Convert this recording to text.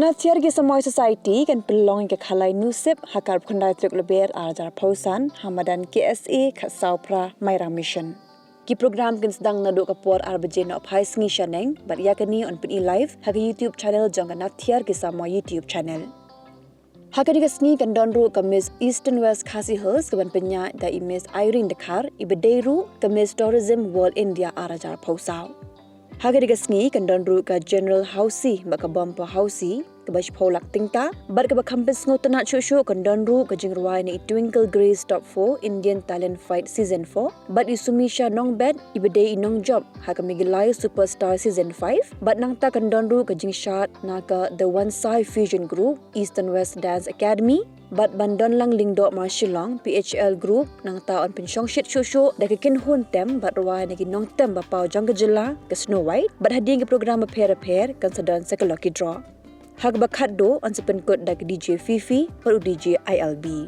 Nathiar ke Samoi society kan pelong ke Khalai Nusib hakar khandai Tarik Lber ajar pausan Hamadan KSA khasau pra Maira mission. Ki program kan sedang naduk kapor arbaje no phai sngi shaneng but yakani on Pyni live hak YouTube channel Jong Nathiar ke Samoi YouTube channel. Hakani ke sngi kan donru ke Miss Eastern West Khasi Hills ke ban penya da Miss Irene Dakar ibedeiru ke Miss Tourism World India arajar pausau. Hakani ke sngi kan donru ke General Hausi baka bumper Hausi ke baj polak tingta bar ke bakampes ngotana chushu kan donru ke jingruai ni Twinkle Grace Top 4 Indian Talent Fight Season 4 but isumisha nong bed ibedei nong job hakami gilai Superstar Season 5 but nang ta kan donru ke jingshat na ke The One Side Fusion Group Eastern West Dance Academy but bandon lang lingdo marshilong PHL Group nang ta on pensyong shit shushu da ke kin hun tem but ruai nagi nong tem bapau jong ke jela ke Snow White but hading ke program pair kan sedon sa lucky draw. Hak bakat do on sepenkot dag DJ Fifi per DJ ILB.